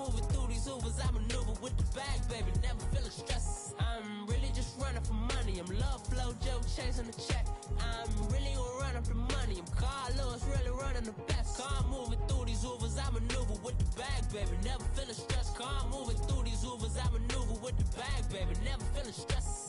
moving through these Ubers, I maneuver with the bag, baby, never feeling stress. I'm really just running for money. I'm love flow, Joe chasing the check. I'm really gonna run up the money. I'm CongacLover's really running the best. Car moving through these Ubers, I maneuver with the bag, baby, never feeling stress. Car moving through these Ubers, I maneuver with the bag, baby, never feeling stress.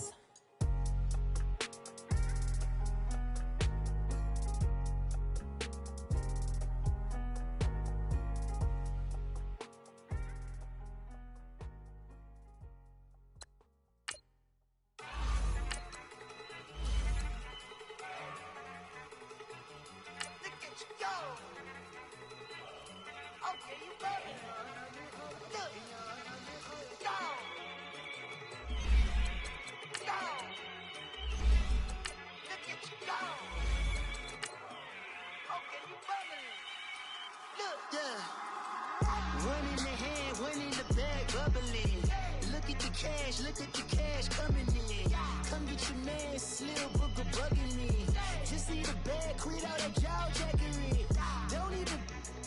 One in the hand, one in the bag, bubbling. Look at the cash coming in. Come get your man, Slim Booker bugging me. Just need a bag, quit all that jaw jackery. Don't even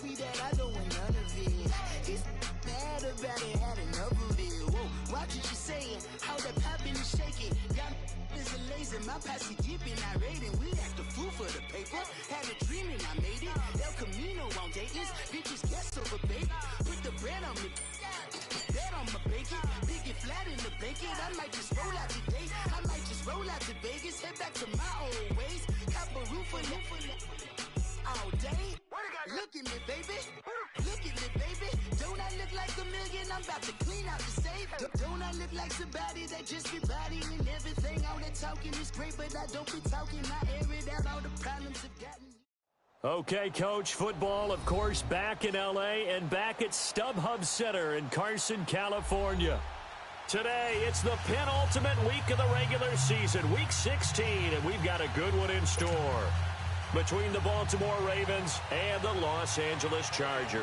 be that, I don't want none of it. He's mad about it, had enough of it. Whoa, watch what you saying, how that poppin' and shaking. Y'all is a lazy, my posse deep and I raiding. We act a fool for the paper, had a dream and I made it. El Camino on Dayton's, bitches guess over baby. Put the bread on me, bet on my bacon. Big it flat in the blanket, I might just roll out today. I might just roll out to Vegas, head back to my old ways. Cop a roof for all day. Look at me, baby. Look at me, baby. Don't I look like a million? I'm about to clean out the safe. Don't I look like somebody that just be bodying everything? All that talking is great, but I don't be talking. I air it out, all the problems have gotten. Okay, Coach, football, of course, back in L.A. and back at StubHub Center in Carson, California. Today, it's the penultimate week of the regular season, Week 16, and we've got a good one in store between the Baltimore Ravens and the Los Angeles Chargers.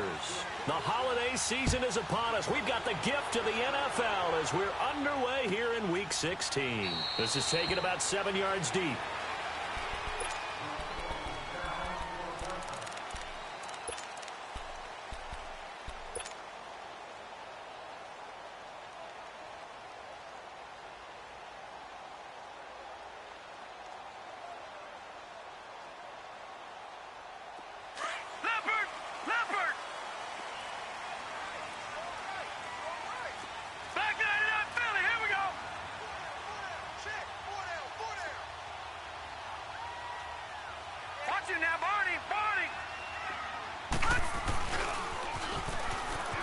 The holiday season is upon us. We've got the gift of the NFL as we're underway here in Week 16. This is taken about 7 yards deep.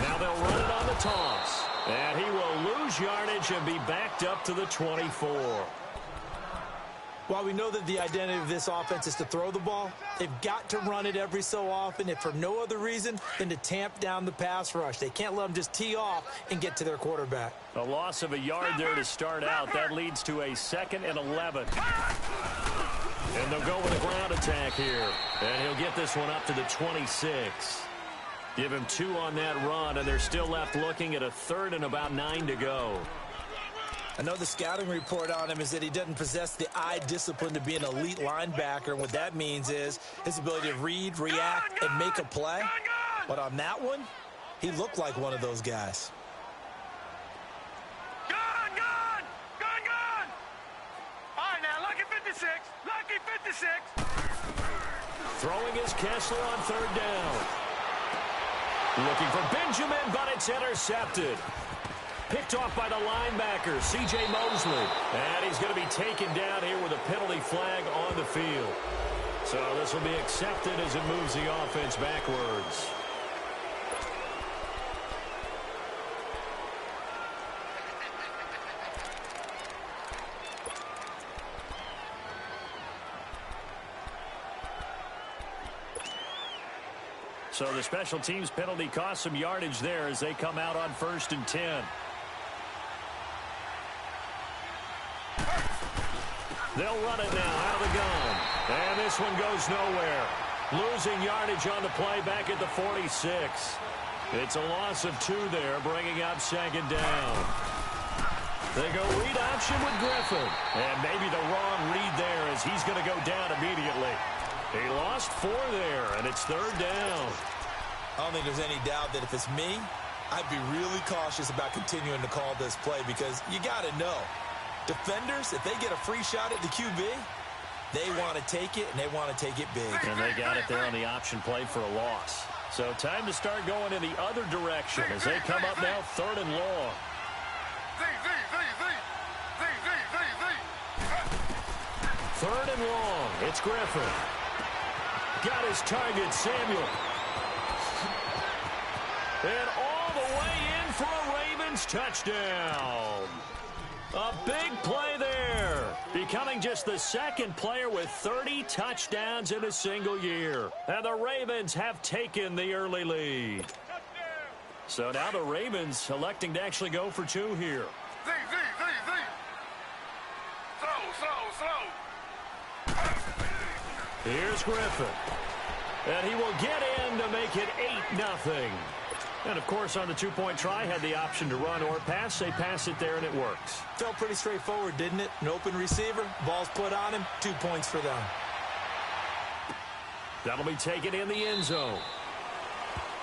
Now they'll run it on the toss. And he will lose yardage and be backed up to the 24. While we know that the identity of this offense is to throw the ball, they've got to run it every so often, if for no other reason than to tamp down the pass rush. They can't let them just tee off and get to their quarterback. A loss of a yard there to start out. That leads to a 2nd and 11. And they'll go with a ground attack here. And he'll get this one up to the 26. Give him 2 on that run, and they're still left looking at a 3rd and about 9 to go. I know the scouting report on him is that he doesn't possess the eye discipline to be an elite linebacker. And what that means is his ability to read, react, and make a play. But on that one, he looked like one of those guys. Gone! All right, now, lucky 56. Lucky 56. Throwing is Kessler on 3rd down. Looking for Benjamin, but it's intercepted. Picked off by the linebacker, C.J. Mosley. And he's going to be taken down here with a penalty flag on the field. So this will be accepted as it moves the offense backwards. So the special teams penalty cost some yardage there as they come out on 1st and 10. They'll run it now out of the gun. And this one goes nowhere. Losing yardage on the play back at the 46. It's a loss of 2 there, bringing up 2nd down. They go read option with Griffin. And maybe the wrong read there as he's going to go down immediately. He lost 4 there, and it's 3rd down. I don't think there's any doubt that if it's me, I'd be really cautious about continuing to call this play because you got to know, defenders, if they get a free shot at the QB, they want to take it, and they want to take it big. And they got it there on the option play for a loss. So time to start going in the other direction as they come up now 3rd and long. 3rd and long. It's Griffin. Got his target, Samuel. And all the way in for a Ravens touchdown. A big play there. Becoming just the 2nd player with 30 touchdowns in a single year. And the Ravens have taken the early lead. So now the Ravens electing to actually go for 2 here. Here's Griffin. And he will get in to make it 8-0. And, of course, on the 2-point try, had the option to run or pass. They pass it there, and it works. Felt pretty straightforward, didn't it? An open receiver, ball's put on him, 2 points for them. That'll be taken in the end zone.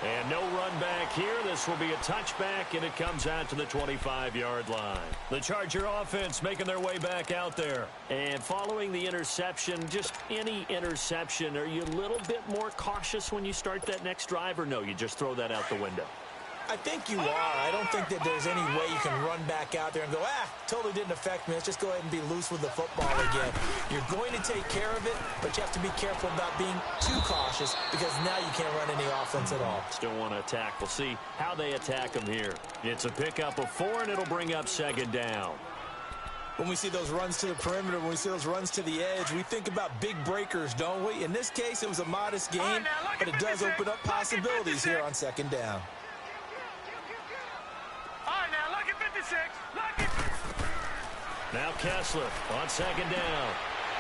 And no run back here. This will be a touchback, and it comes out to the 25-yard line. The Charger offense making their way back out there. And following the interception, just any interception, are you a little bit more cautious when you start that next drive, or no, you just throw that out the window? I think you are. I don't think that there's any way you can run back out there and go, totally didn't affect me. Let's just go ahead and be loose with the football again. You're going to take care of it, but you have to be careful about being too cautious because now you can't run any offense at all. Still want to attack. We'll see how they attack them here. It's a pickup of 4, and it'll bring up 2nd down. When we see those runs to the perimeter, when we see those runs to the edge, we think about big breakers, don't we? In this case, it was a modest game, but it does open up possibilities here on 2nd down. Now Kessler on 2nd down.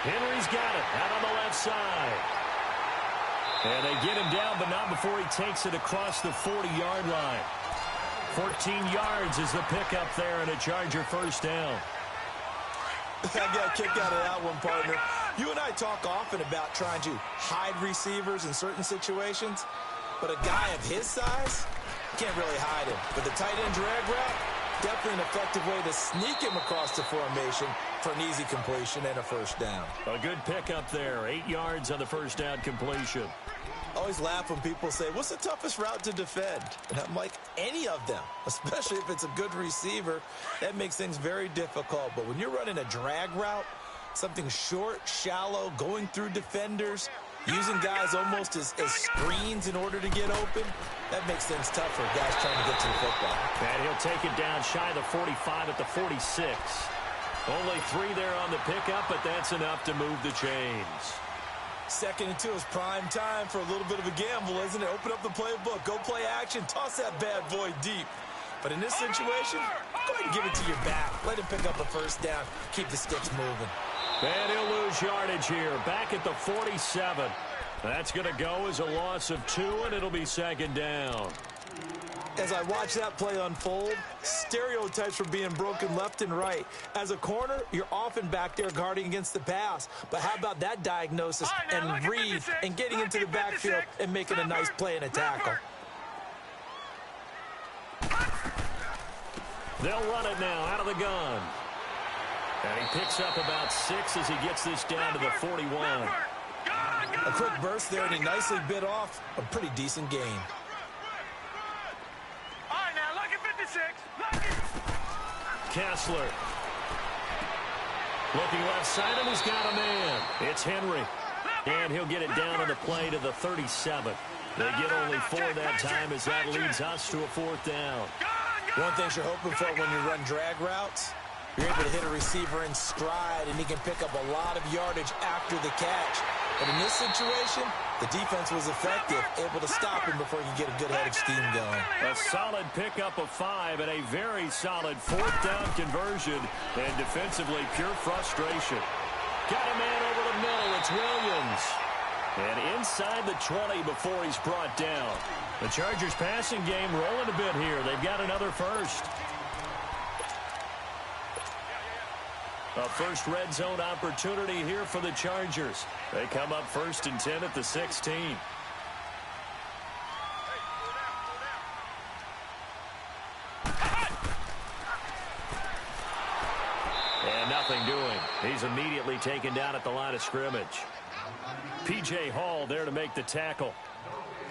Henry's got it out on the left side. And they get him down, but not before he takes it across the 40-yard line. 14 yards is the pickup there, and a Charger 1st down. I got a kick out of that one, partner. You and I talk often about trying to hide receivers in certain situations, but a guy of his size can't really hide him. But the tight end drag route, definitely an effective way to sneak him across the formation for an easy completion and a 1st down. A good pickup there. 8 yards on the 1st down completion. I always laugh when people say, what's the toughest route to defend? And I'm like, any of them, especially if it's a good receiver. That makes things very difficult. But when you're running a drag route, something short, shallow, going through defenders, using guys almost as screens in order to get open, that makes things tough for guys trying to get to the football. And he'll take it down shy of the 45 at the 46. Only 3 there on the pickup, but that's enough to move the chains. 2nd and 2 is prime time for a little bit of a gamble, isn't it? Open up the playbook, go play action, toss that bad boy deep. But in this situation, go ahead and give it to your back. Let him pick up a 1st down, keep the sticks moving. And he'll lose yardage here, back at the 47. That's going to go as a loss of 2, and it'll be 2nd down. As I watch that play unfold, stereotypes were being broken left and right. As a corner, you're often back there guarding against the pass. But how about that diagnosis and read and getting into the backfield and making a nice play and a tackle? They'll run it now out of the gun. And he picks up about 6 as he gets this down to the 41. A quick burst there, and he nicely bit off a pretty decent gain. All right, now, lucky 56. Kessler. Looking left side, and he's got a man. It's Henry. And he'll get it down on the play to the 37. They get only 4 that time as that leads us to a 4th down. One thing you're hoping for when you run drag routes, you're able to hit a receiver in stride, and he can pick up a lot of yardage after the catch. But in this situation, the defense was effective, able to stop him before he could get a good head of steam going. A solid pickup of 5 and a very solid 4th down conversion. And defensively, pure frustration. Got a man over the middle. It's Williams. And inside the 20 before he's brought down. The Chargers passing game rolling a bit here. They've got another 1st. A first red zone opportunity here for the Chargers. They come up 1st and 10 at the 16. nothing doing. He's immediately taken down at the line of scrimmage. P.J. Hall there to make the tackle.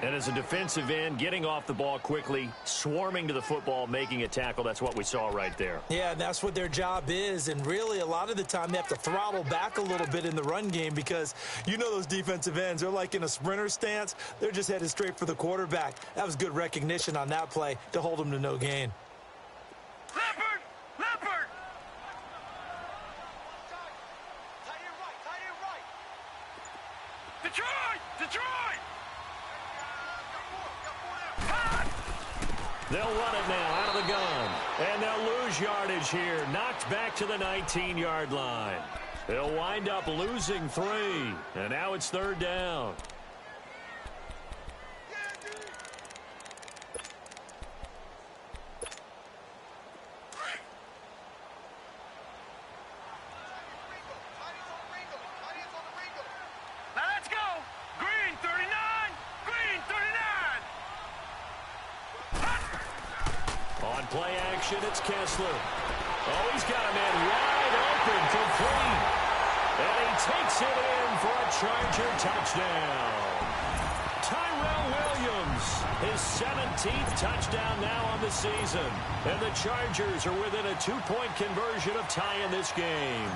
And as a defensive end, getting off the ball quickly, swarming to the football, making a tackle, that's what we saw right there. Yeah, and that's what their job is. And really, a lot of the time, they have to throttle back a little bit in the run game because you know those defensive ends, they're like in a sprinter stance. They're just headed straight for the quarterback. That was good recognition on that play to hold them to no gain. Leopard! Leopard! Detroit! Detroit! They'll run it now out of the gun. And they'll lose yardage here. Knocked back to the 19-yard line. They'll wind up losing 3. And now it's 3rd down. Now let's go! Green 39! Green 39! On play action, it's Kessler. Oh, he's got a man wide open, complete. And he takes it in for a Charger touchdown. Tyrell Williams, his 17th touchdown now on the season. And the Chargers are within a 2-point conversion of tying this game.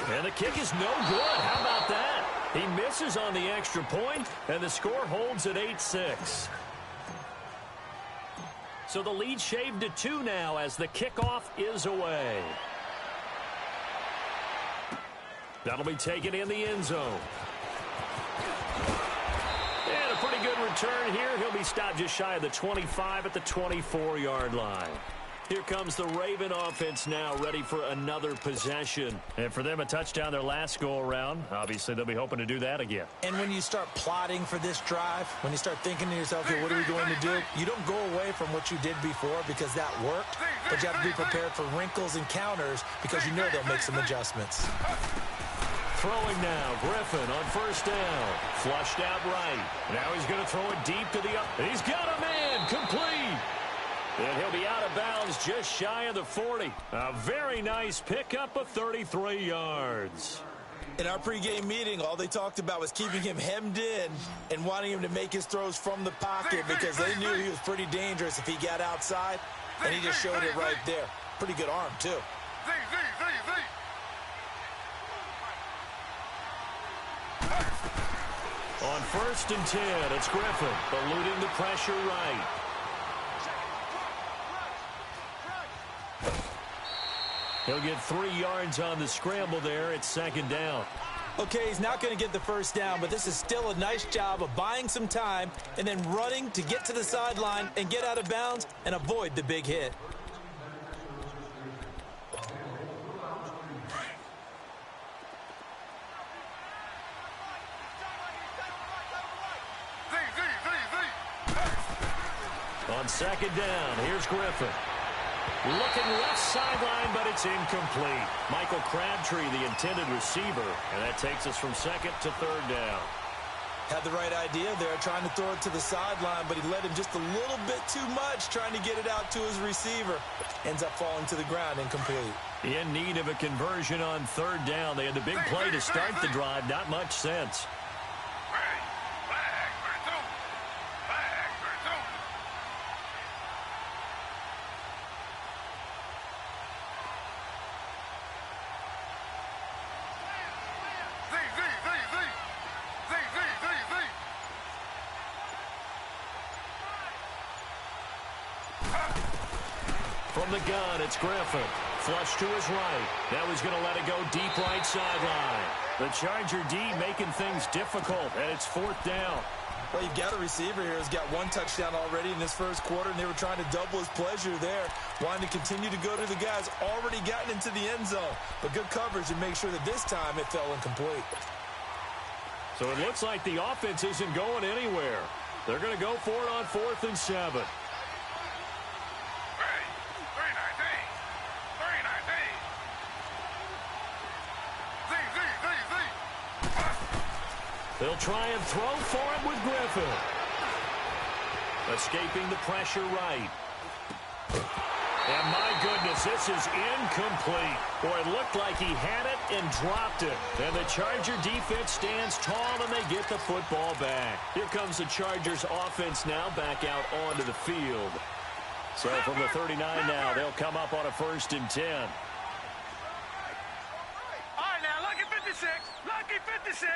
And the kick is no good. How about that? He misses on the extra point, and the score holds at 8-6. So the lead shaved to 2 now as the kickoff is away. That'll be taken in the end zone. And a pretty good return here. He'll be stopped just shy of the 25 at the 24-yard line. Here comes the Raven offense now, ready for another possession. And for them, a touchdown their last go-around. Obviously, they'll be hoping to do that again. And when you start plotting for this drive, when you start thinking to yourself, okay, what are we going to do? You don't go away from what you did before because that worked, but you have to be prepared for wrinkles and counters because you know they'll make some adjustments. Throwing now, Griffin on 1st down. Flushed out right. Now he's going to throw it deep to the up. He's got a man, complete. And he'll be out of bounds just shy of the 40. A very nice pickup of 33 yards. In our pregame meeting, all they talked about was keeping him hemmed in and wanting him to make his throws from the pocket because they knew he was pretty dangerous if he got outside, and he just showed it right there. Pretty good arm, too. On 1st and 10, it's Griffin, eluding the pressure right. He'll get 3 yards on the scramble there. It's 2nd down. Okay, he's not going to get the 1st down, but this is still a nice job of buying some time and then running to get to the sideline and get out of bounds and avoid the big hit. On 2nd down, here's Griffin. Looking left sideline, but it's incomplete. Michael Crabtree, the intended receiver, and that takes us from 2nd to 3rd down. Had the right idea there, trying to throw it to the sideline, but he led him just a little bit too much, trying to get it out to his receiver. Ends up falling to the ground, incomplete. In need of a conversion on 3rd down. They had the big play to start the drive. Not much sense. From the gun, it's Griffin. Flush to his right. Now he's going to let it go deep right sideline. The Charger D making things difficult, and it's 4th down. Well, you've got a receiver here who's got 1 touchdown already in this 1st quarter, and they were trying to double his pleasure there, wanting to continue to go to the guys already gotten into the end zone. But good coverage and make sure that this time it fell incomplete. So it looks like the offense isn't going anywhere. They're going to go for it on 4th and 7. They'll try and throw for it with Griffin. Escaping the pressure right. And my goodness, this is incomplete. Boy, it looked like he had it and dropped it. And the Charger defense stands tall and they get the football back. Here comes the Chargers offense now back out onto the field. So from the 39 now, they'll come up on a 1st and 10. All right, now, lucky 56. Lucky 56.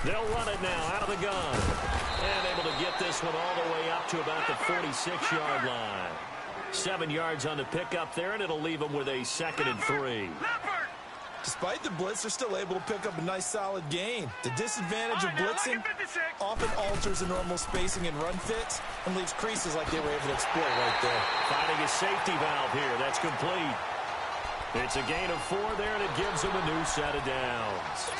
They'll run it now out of the gun. And able to get this one all the way up to about the 46-yard line. 7 yards on the pickup there, and it'll leave them with a 2nd and 3. Despite the blitz, they're still able to pick up a nice solid gain. The disadvantage of blitzing often alters the normal spacing and run fits and leaves creases like they were able to exploit right there. Finding a safety valve here. That's complete. It's a gain of 4 there, and it gives them a new set of downs.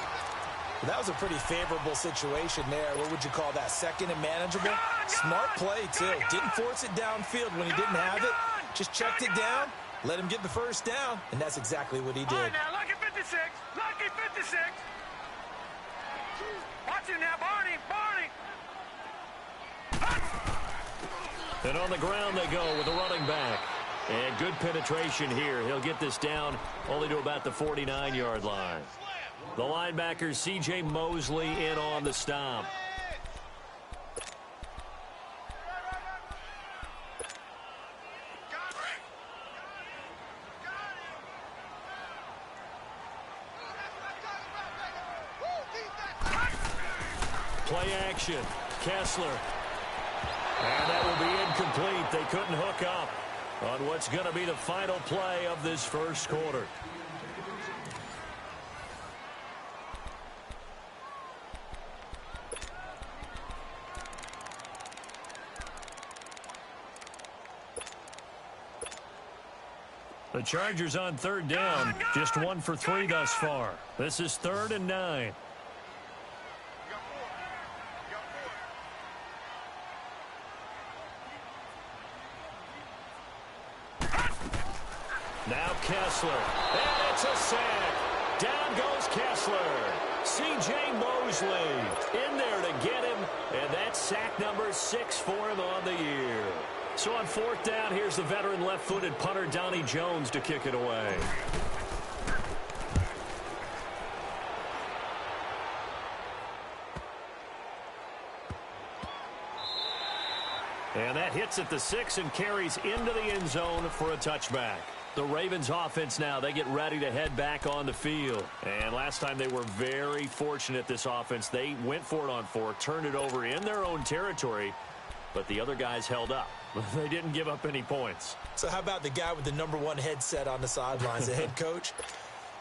That was a pretty favorable situation there. What would you call that? 2nd and manageable? Smart play, too. Didn't force it downfield when he didn't have it. Just checked it down, let him get the 1st down, and that's exactly what he did. All right, now, lucky 56. Lucky 56. Watch it now, Barney. And on the ground they go with the running back. And good penetration here. He'll get this down only to about the 49-yard line. The linebacker, C.J. Mosley, in on the stop. Play action. Kessler. And that will be incomplete. They couldn't hook up on what's going to be the final play of this 1st quarter. The Chargers on 3rd down, just 1 for 3 thus far. This is 3rd and 9. Now Kessler, and it's a sack. Down goes Kessler. C.J. Mosley in there to get him, and that's sack number 6 for him on the year. So on 4th down, here's the veteran left-footed punter Donnie Jones to kick it away. And that hits at the 6 and carries into the end zone for a touchback. The Ravens offense now, they get ready to head back on the field. And last time they were very fortunate, this offense. They went for it on 4, turned it over in their own territory, but the other guys held up. They didn't give up any points. So how about the guy with the #1 headset on the sidelines, the head coach?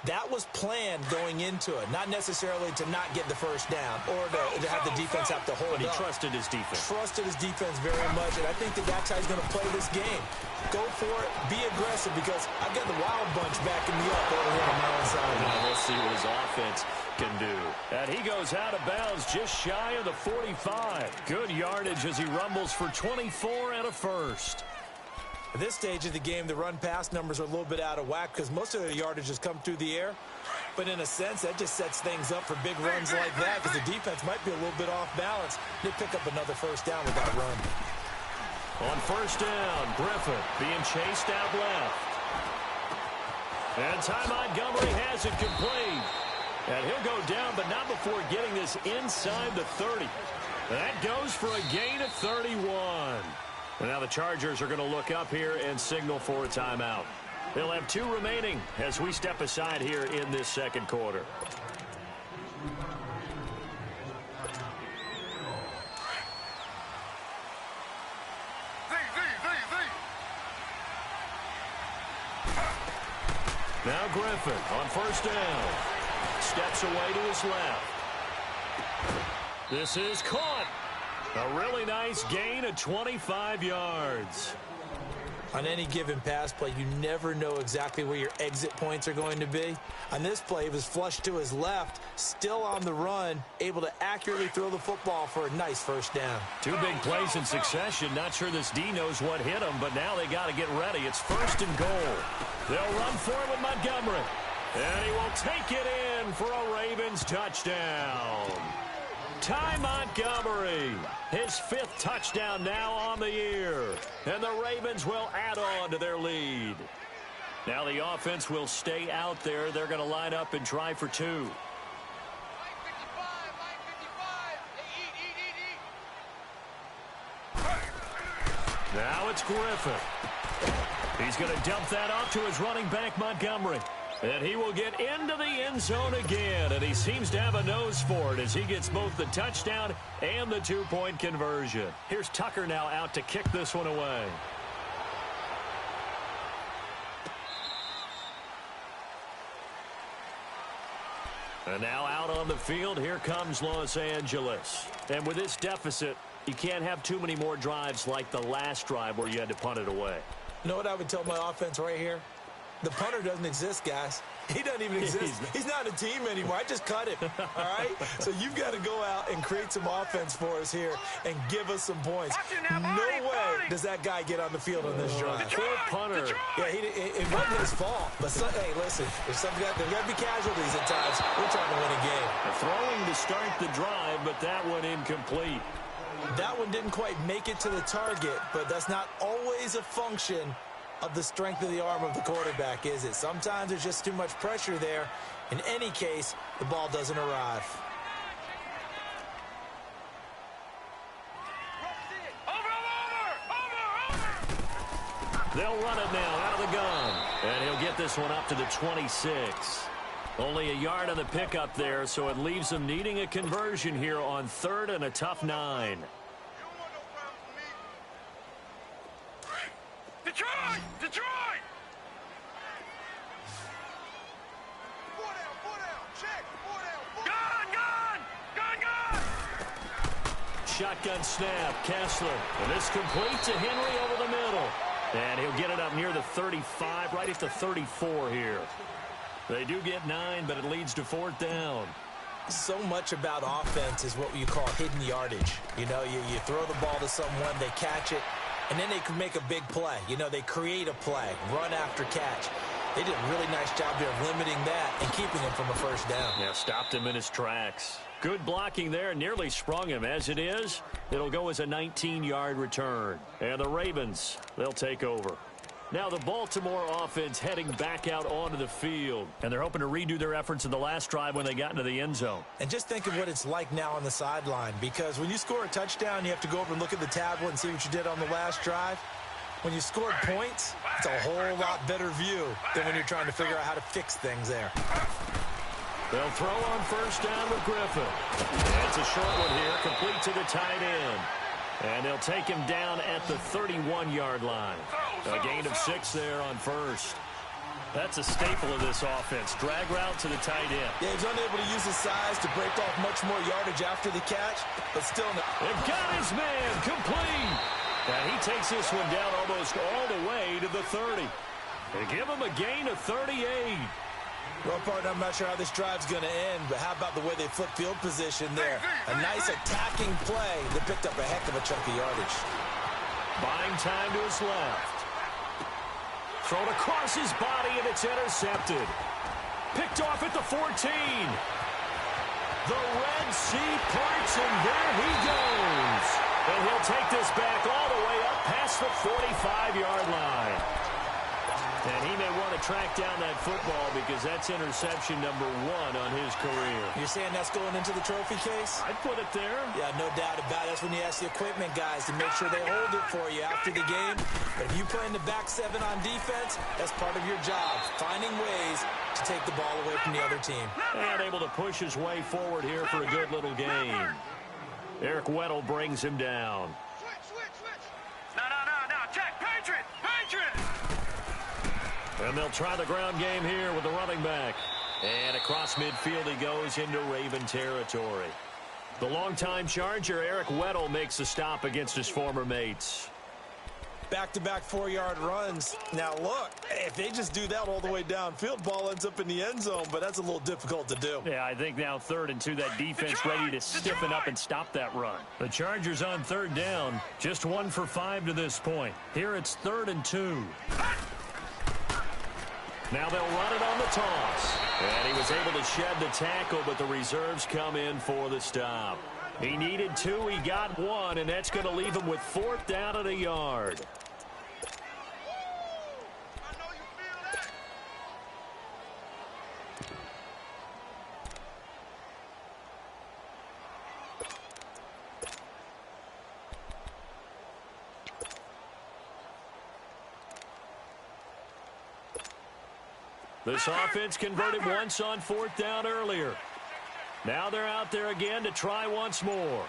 That was planned going into it, not necessarily to not get the 1st down or to have the defense have to hold up. But he trusted his defense. Trusted his defense very much, and I think that's how he's going to play this game. Go for it, be aggressive, because I've got the Wild Bunch backing me up over here on my own side. Now we'll see what his offense can do. And he goes out of bounds just shy of the 45. Good yardage as he rumbles for 24 and a 1st. At this stage of the game, the run-pass numbers are a little bit out of whack because most of the yardage has come through the air. But in a sense, that just sets things up for big runs like that because the defense might be a little bit off balance. They pick up another 1st down with that run. On 1st down, Griffin being chased out left. And Ty Montgomery has it complete. And he'll go down, but not before getting this inside the 30. That goes for a gain of 31. And now the Chargers are going to look up here and signal for a timeout. They'll have 2 remaining as we step aside here in this 2nd quarter. Now Griffin on 1st down. Steps away to his left. This is caught. A really nice gain of 25 yards. On any given pass play, you never know exactly where your exit points are going to be. On this play, it was flushed to his left, still on the run, able to accurately throw the football for a nice 1st down. 2 big plays in succession. Not sure this D knows what hit him, but now they got to get ready. It's 1st and goal. They'll run for it with Montgomery. And he will take it in for a Ravens touchdown. Ty Montgomery, his 5th touchdown now on the year. And the Ravens will add on to their lead. Now the offense will stay out there. They're going to line up and try for 2. Now it's Griffin. He's going to dump that off to his running back, Montgomery. And he will get into the end zone again. And he seems to have a nose for it as he gets both the touchdown and the 2-point conversion. Here's Tucker now out to kick this one away. And now out on the field, here comes Los Angeles. And with this deficit, you can't have too many more drives like the last drive where you had to punt it away. You know what I would tell my offense right here? The punter doesn't exist, guys. He doesn't even exist. He's not a team anymore. I just cut him, all right? So you've got to go out and create some offense for us here and give us some points. No way does that guy get on the field on this drive. Poor punter. Yeah, it wasn't his fault. But, hey, listen, there's got to be casualties at times. We're trying to win a game. Throwing to start the drive, but that one incomplete. That one didn't quite make it to the target, but that's not always a function of the strength of the arm of the quarterback, is it? Sometimes there's just too much pressure there. In any case, the ball doesn't arrive. They'll run it now out of the gun. And he'll get this one up to the 26. Only a yard on the pickup there, so it leaves them needing a conversion here on 3rd and a tough 9. Detroit! Detroit! Shotgun snap, Kessler. And this complete to Henry over the middle. And he'll get it up near the 35, right at the 34 here. They do get 9, but it leads to 4th down. So much about offense is what you call hidden yardage. You know, you throw the ball to someone, they catch it, and then they can make a big play. You know, they create a play, run after catch. They did a really nice job there of limiting that and keeping him from a first down. Yeah, stopped him in his tracks. Good blocking there, nearly sprung him. As it is, it'll go as a 19-yard return. And the Ravens, they'll take over. Now the Baltimore offense heading back out onto the field. And they're hoping to redo their efforts in the last drive when they got into the end zone. And just think of what it's like now on the sideline. Because when you score a touchdown, you have to go over and look at the tablet and see what you did on the last drive. When you scored points, it's a whole lot better view than when you're trying to figure out how to fix things there. They'll throw on first down with Griffin. It's a short one here, complete to the tight end. And they'll take him down at the 31-yard line. A gain of 6 there on first. That's a staple of this offense. Drag route to the tight end. Yeah, he's unable to use his size to break off much more yardage after the catch, but still. They've got his man complete. And he takes this one down almost all the way to the 30. They give him a gain of 38. Well, partner, I'm not sure how this drive's going to end, but how about the way they flip field position there? A nice attacking play that picked up a heck of a chunk of yardage. Buying time to his left. Thrown across his body, and it's intercepted. Picked off at the 14. The Red Sea parts, and there he goes. And he'll take this back all the way up past the 45-yard line. And he may want to track down that football because that's interception number 1 on his career. You're saying that's going into the trophy case? I'd put it there. Yeah, no doubt about it. That's when you ask the equipment guys to make sure they hold it for you after the game. But if you play in the back 7 on defense, that's part of your job, finding ways to take the ball away from the other team. And able to push his way forward here for a good little game. Eric Weddle brings him down. Switch. No. Check. Patriot. And they'll try the ground game here with the running back. And across midfield he goes into Raven territory. The longtime Charger, Eric Weddle, makes a stop against his former mates. Back-to-back 4-yard runs. Now, look, if they just do that all the way downfield, ball ends up in the end zone, but that's a little difficult to do. Yeah, I think now 3rd and 2, that defense ready to stiffen up and stop that run. The Chargers on 3rd down, just 1 for 5 to this point. Here it's 3rd and 2. Now they'll run it on the toss. And he was able to shed the tackle, but the reserves come in for the stop. He needed 2, he got 1, and that's going to leave him with 4th down at a yard. This offense converted once on 4th down earlier. Now they're out there again to try once more.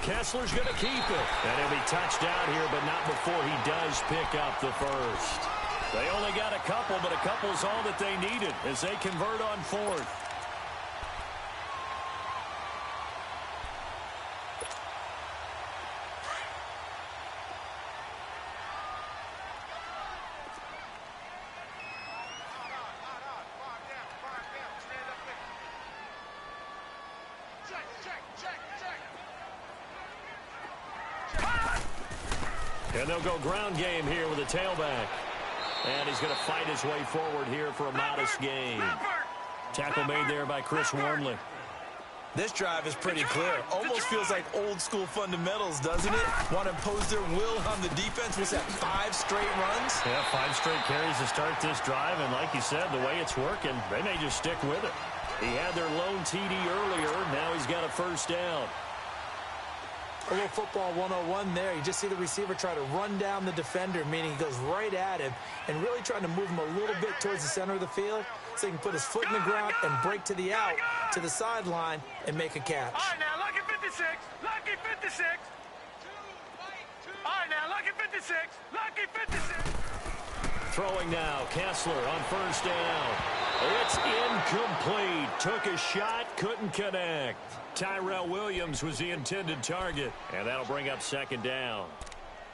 Kessler's going to keep it. And he'll be touched down here, but not before he does pick up the first. They only got a couple, but a couple's all that they needed as they convert on 4th. And they'll go ground game here with a tailback. And he's going to fight his way forward here for a modest gain. Tackle made there by Chris Wormley. This drive is pretty clear. Almost feels like old school fundamentals, doesn't it? Want to impose their will on the defense. Was that 5 straight runs? Yeah, 5 straight carries to start this drive. And like you said, the way it's working, they may just stick with it. He had their lone TD earlier. Now he's got a first down. A little football 101 there. You just see the receiver try to run down the defender, meaning he goes right at him and really trying to move him a little bit towards the center of the field so he can put his foot in the ground and break to the out, to the sideline, and make a catch. All right, now, lucky 56. Lucky 56. All right, now, lucky 56. Lucky 56. Throwing now, Kessler on first down. It's incomplete. Took a shot, couldn't connect. Tyrell Williams was the intended target, and that'll bring up 2nd down.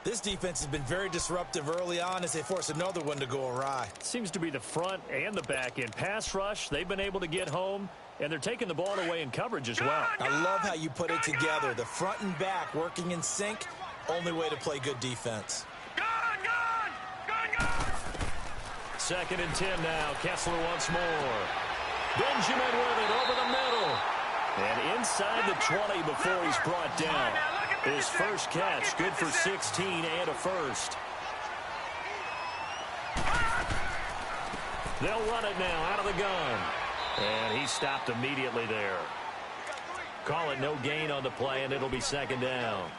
This defense has been very disruptive early on as they force another one to go awry. Seems to be the front and the back end. Pass rush, they've been able to get home, and they're taking the ball away in coverage as well. I love how you put it together. The front and back working in sync, only way to play good defense. Gun! 2nd and 10 now. Kessler once more. Benjamin with it over the middle. And inside the 20 before he's brought down. His first catch, good for 16 and a first. They'll run it now out of the gun. And he stopped immediately there. Call it no gain on the play, and it'll be 2nd down.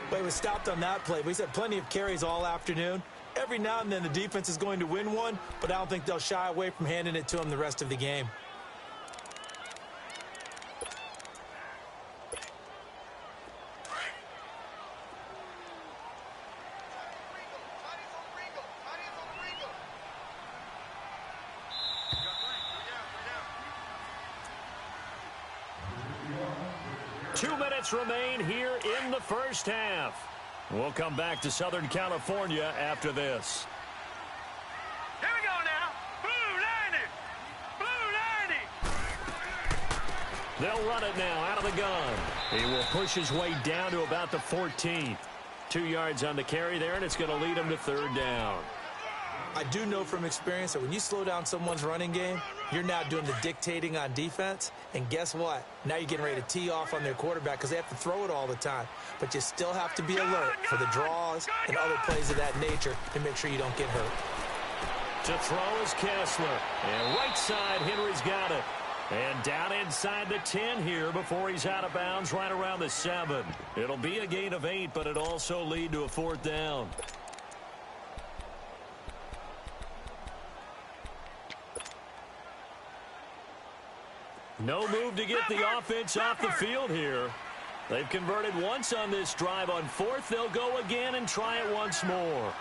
But he was stopped on that play. But he's had plenty of carries all afternoon. Every now and then the defense is going to win one, but I don't think they'll shy away from handing it to him the rest of the game. Remain here in the first half. We'll come back to Southern California after this. Here we go now. Blue 90. They'll run it now out of the gun. He will push his way down to about the 14th. 2 yards on the carry there, and it's going to lead him to 3rd down. I do know from experience that when you slow down someone's running game, you're now doing the dictating on defense. And guess what? Now you're getting ready to tee off on their quarterback because they have to throw it all the time. But you still have to be alert for the draws and other plays of that nature to make sure you don't get hurt. To throw is Kessler. And right side, Henry's got it. And down inside the 10 here before he's out of bounds right around the 7. It'll be a gain of 8, but it'll also lead to a 4th down. No move to get the offense off the field here. They've converted once on this drive. On 4th, they'll go again and try it once more.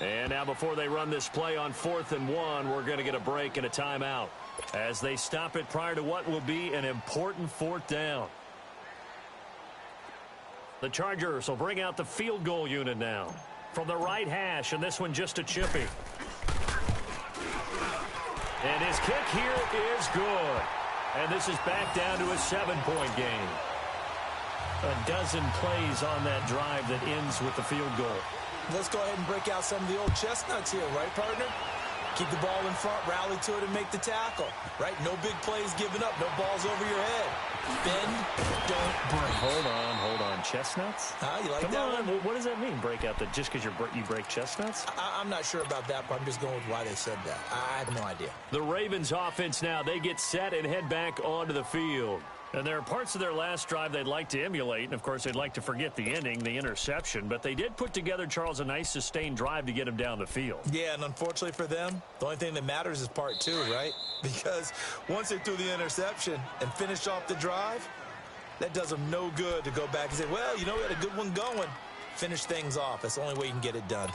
And now before they run this play on 4th and 1, we're going to get a break and a timeout as they stop it prior to what will be an important 4th down. The Chargers will bring out the field goal unit now. From the right hash, and this one just a chippy. And his kick here is good. And this is back down to a 7-point game. A dozen plays on that drive that ends with the field goal. Let's go ahead and break out some of the old chestnuts here, right, partner? Keep the ball in front, rally to it, and make the tackle, right? No big plays given up, no balls over your head. Bend, don't break. Hold on. Chestnuts? You like Come that on. one? What does that mean, break out? That just because you break chestnuts? I'm not sure about that, but I'm just going with why they said that. I have no idea. The Ravens offense now, they get set and head back onto the field. And there are parts of their last drive they'd like to emulate, and of course they'd like to forget the ending, the interception, but they did put together, Charles, a nice sustained drive to get them down the field. Yeah, and unfortunately for them, the only thing that matters is part two, right? Because once they threw the interception and finished off the drive, that does them no good to go back and say, well, you know, we had a good one going. Finish things off. That's the only way you can get it done.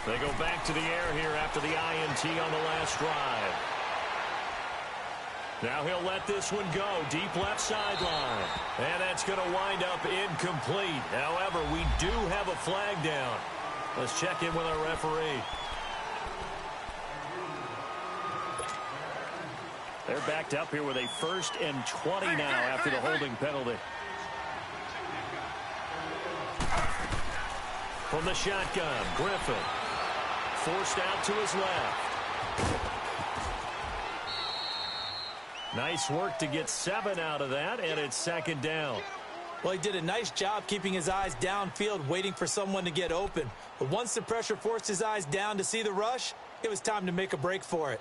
They go back to the air here after the INT on the last drive. Now he'll let this one go. Deep left sideline. And that's going to wind up incomplete. However, we do have a flag down. Let's check in with our referee. They're backed up here with a 1st and 20 now after the holding penalty. From the shotgun, Griffin. Forced out to his left. Nice work to get 7 out of that, and it's 2nd down. Well, he did a nice job keeping his eyes downfield, waiting for someone to get open. But once the pressure forced his eyes down to see the rush, it was time to make a break for it.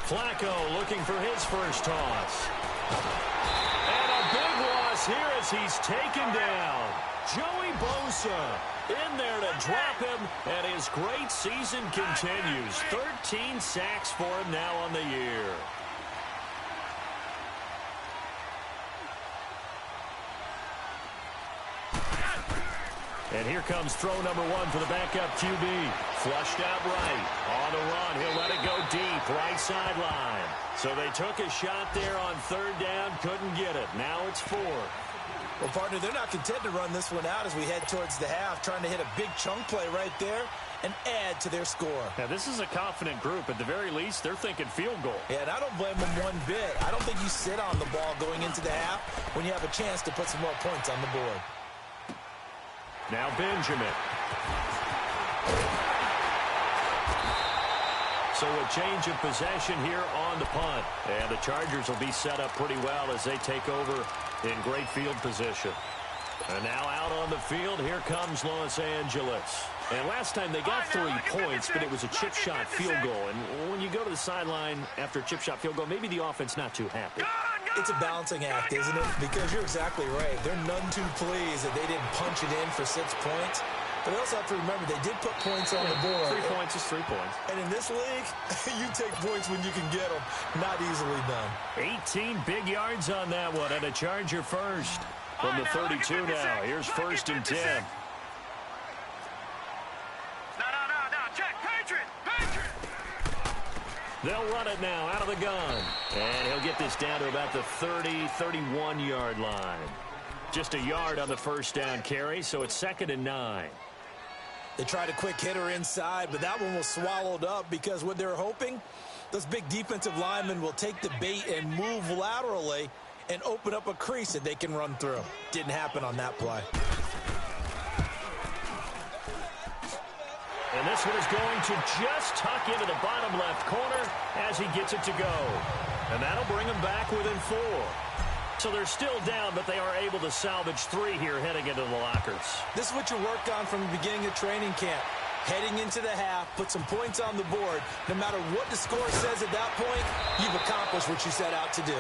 Flacco looking for his first toss. And a big loss here as he's taken down. Joey Bosa in there to drop him, and his great season continues. 13 sacks for him now on the year. And here comes throw number 1 for the backup QB. Flushed out right. On the run, he'll let it go deep. Right sideline. So they took a shot there on 3rd down. Couldn't get it. Now it's 4. Well, partner, they're not content to run this one out as we head towards the half, trying to hit a big chunk play right there and add to their score. Now, this is a confident group. At the very least, they're thinking field goal. Yeah, and I don't blame them one bit. I don't think you sit on the ball going into the half when you have a chance to put some more points on the board. Now Benjamin. So a change of possession here on the punt. And the Chargers will be set up pretty well as they take over in great field position. And now out on the field, here comes Los Angeles. And last time they got 3 points, but it was a chip shot field goal. And when you go to the sideline after a chip shot field goal, maybe the offense not too happy. It's a balancing act, isn't it? Because you're exactly right. They're none too pleased that they didn't punch it in for 6 points. But they also have to remember they did put points on the board. 3 points is 3 points. And in this league, you take points when you can get them. Not easily done. 18 big yards on that one, and a Charger first. From the 32 now. Here's 1st and 10. Check. Patriot. They'll run it now out of the gun. And he'll get this down to about the 30-31-yard line. Just a yard on the 1st down carry, so it's 2nd and 9. They tried a quick hitter inside, but that one was swallowed up because what they're hoping, those big defensive linemen will take the bait and move laterally and open up a crease that they can run through. Didn't happen on that play. And this one is going to just tuck into the bottom left corner as he gets it to go. And that'll bring him back within 4. So they're still down, but they are able to salvage 3 here heading into the lockers. This is what you worked on from the beginning of training camp. Heading into the half, put some points on the board. No matter what the score says at that point, you've accomplished what you set out to do.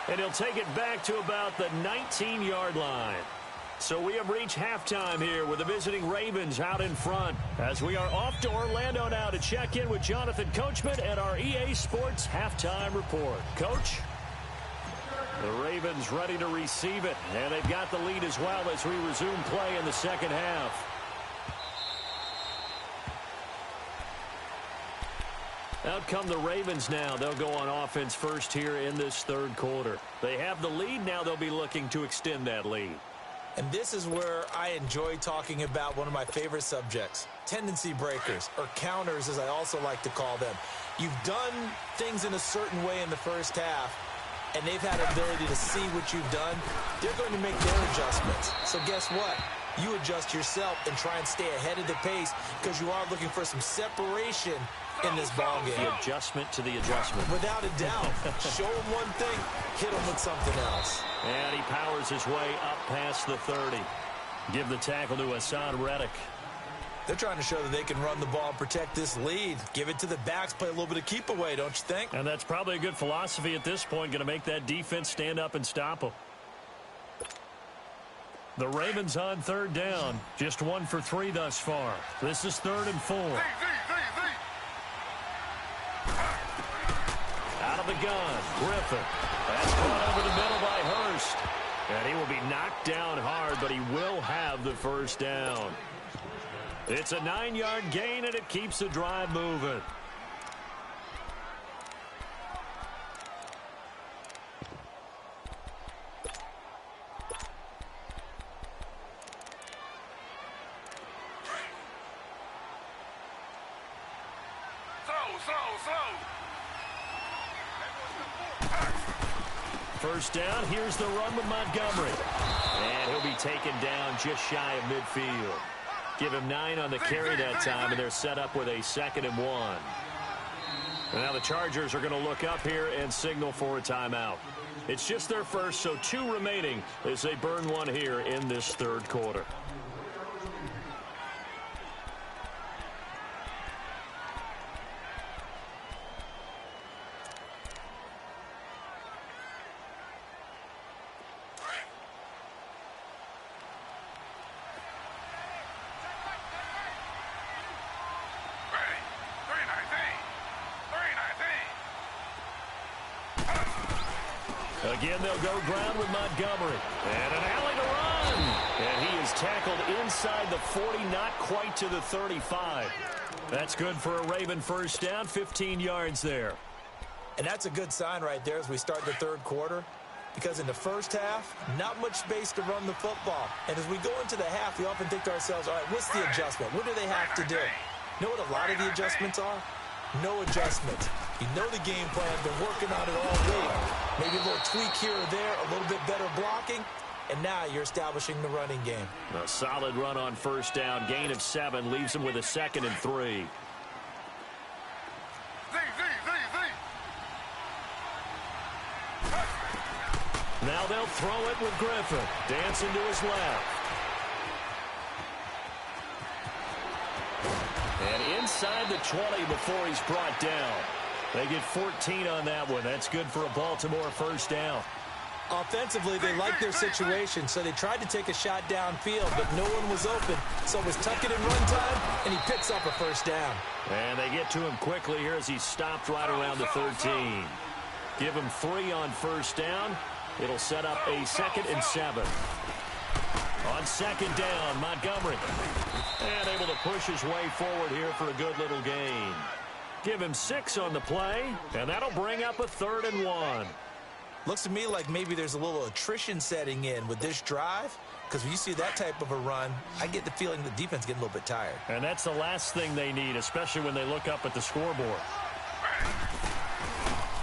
And he'll take it back to about the 19-yard line. So we have reached halftime here with the visiting Ravens out in front as we are off to Orlando now to check in with Jonathan Coachman and our EA Sports Halftime Report. Coach? The Ravens ready to receive it, and they've got the lead as well as we resume play in the second half. Out come the Ravens now. They'll go on offense first here in this third quarter. They have the lead. Now they'll be looking to extend that lead. And this is where I enjoy talking about one of my favorite subjects, tendency breakers, or counters as I also like to call them. You've done things in a certain way in the first half, and they've had the ability to see what you've done. They're going to make their adjustments. So guess what? You adjust yourself and try and stay ahead of the pace because you are looking for some separation in this ball game. The adjustment to the adjustment. Without a doubt. Show him one thing, hit him with something else. And he powers his way up past the 30. Give the tackle to Hassan Reddick. They're trying to show that they can run the ball and protect this lead. Give it to the backs, play a little bit of keep away, don't you think? And that's probably a good philosophy at this point, going to make that defense stand up and stop them. The Ravens on third down. Just 1 for 3 thus far. This is 3rd and 4. Out of the gun, Griffin. That's caught over the middle by Hurst. And he will be knocked down hard, but he will have the first down. It's a 9-yard gain, and it keeps the drive moving. First down, here's the run with Montgomery. And he'll be taken down just shy of midfield. Give him 9 on the carry that time, and they're set up with a 2nd and 1. And now the Chargers are going to look up here and signal for a timeout. It's just their first, so 2 remaining as they burn one here in this third quarter. Again, they'll go ground with Montgomery. And an alley to run. And he is tackled inside the 40, not quite to the 35. That's good for a Raven first down, 15 yards there. And that's a good sign right there as we start the third quarter. Because in the first half, not much space to run the football. And as we go into the half, we often think to ourselves, all right, what's the adjustment? What do they have to do? You know what a lot of the adjustments are? No adjustment. You know the game plan. Been working on it all week. Maybe a little tweak here or there, a little bit better blocking, and now you're establishing the running game. A solid run on first down. Gain of 7 leaves him with a 2nd and 3. Now they'll throw it with Griffin. Dancing to his left. And inside the 20 before he's brought down. They get 14 on that one. That's good for a Baltimore first down. Offensively, they like their situation, so they tried to take a shot downfield, but no one was open. So it was tuck it and run time, and he picks up a first down. And they get to him quickly here as he stopped right around the 13. Give him 3 on first down. It'll set up a 2nd and 7. On 2nd down, Montgomery. And able to push his way forward here for a good little gain. Give him 6 on the play, and that'll bring up a 3rd and 1. Looks to me like maybe there's a little attrition setting in with this drive, because when you see that type of a run, I get the feeling the defense getting a little bit tired. And that's the last thing they need, especially when they look up at the scoreboard.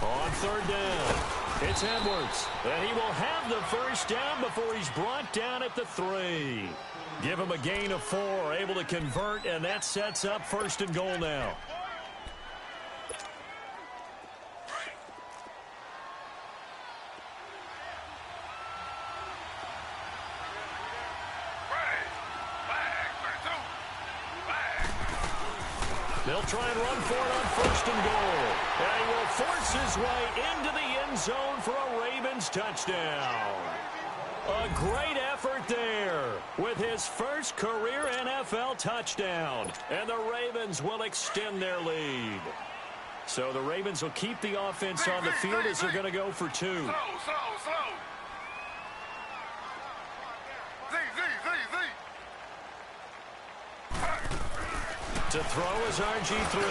On 3rd down, it's Edwards, and he will have the first down before he's brought down at the 3. Give him a gain of 4, able to convert, and that sets up 1st and goal now. They'll try and run for it on 1st and goal. And he will force his way into the end zone for a Ravens touchdown. A great effort there with his first career NFL touchdown. And the Ravens will extend their lead. So the Ravens will keep the offense on the field as they're going to go for 2. Slow. To throw is RG3.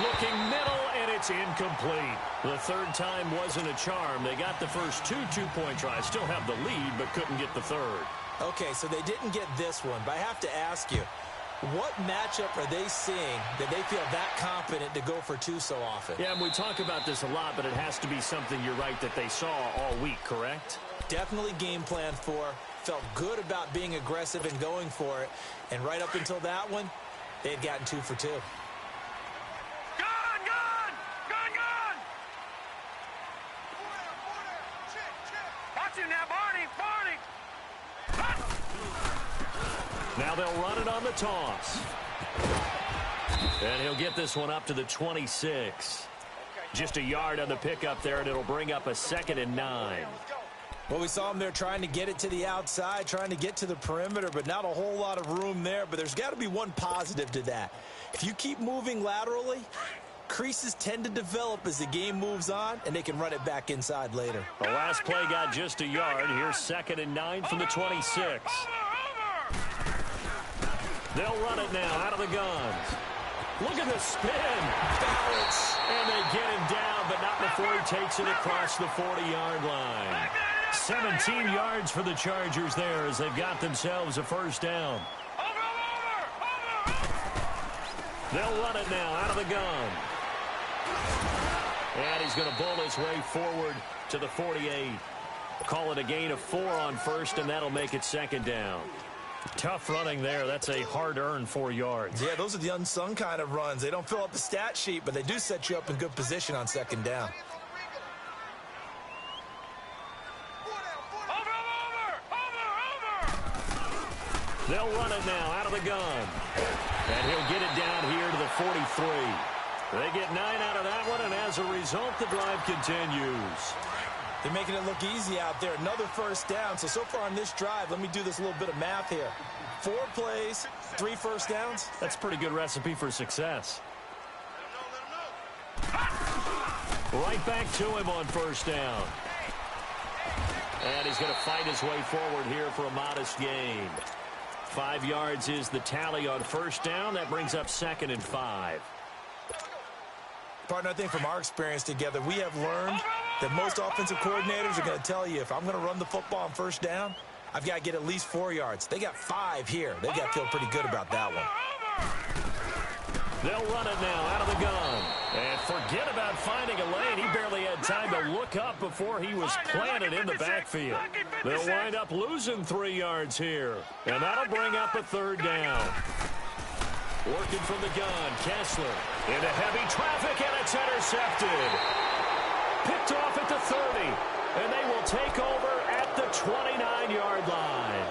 Looking middle, and it's incomplete. The third time wasn't a charm. They got the first 2 two-point tries. Still have the lead, but couldn't get the third. Okay, so they didn't get this one, but I have to ask you, what matchup are they seeing that they feel that confident to go for 2 so often? Yeah, and we talk about this a lot, but it has to be something, you're right, that they saw all week, correct? Definitely game plan for, felt good about being aggressive and going for it, and right up until that one, they had gotten 2 for 2. Gun! Watch him now, Barney! Now they'll run it on the toss. And he'll get this one up to the 26. Just a yard on the pickup there, and it'll bring up a 2nd and 9. Well, we saw him there trying to get it to the outside, trying to get to the perimeter, but not a whole lot of room there. But there's got to be one positive to that. If you keep moving laterally, creases tend to develop as the game moves on, and they can run it back inside later. The last play got just a yard. Here's 2nd and 9 from the 26. They'll run it now out of the gun. Look at the spin. Balance. And they get him down, but not before he takes it across the 40-yard line. 17 yards for the Chargers there as they've got themselves a first down. They'll run it now out of the gun. And he's going to bull his way forward to the 48. Call it a gain of 4 on first, and that'll make it 2nd down. Tough running there. That's a hard-earned 4 yards. Yeah, those are the unsung kind of runs. They don't fill up the stat sheet, but they do set you up in good position on 2nd down. They'll run it now out of the gun. And he'll get it down here to the 43. They get 9 out of that one, and as a result, the drive continues. They're making it look easy out there. Another first down. So far on this drive, let me do this little bit of math here. 4 plays, 3 first downs. That's a pretty good recipe for success. Right back to him on first down. And he's going to fight his way forward here for a modest gain. 5 yards is the tally on first down. That brings up 2nd and 5. Partner, I think from our experience together, we have learned that most offensive coordinators are going to tell you, if I'm going to run the football on first down, I've got to get at least 4 yards. They got 5 here. They've got to feel pretty good about that one. They'll run it now out of the gun. And forget about finding a lane. He barely had time to look up before he was planted in the backfield. They'll wind up losing 3 yards here. And that'll bring up a 3rd down. Working from the gun, Kessler into heavy traffic, and it's intercepted. Picked off at the 30, and they will take over at the 29-yard line.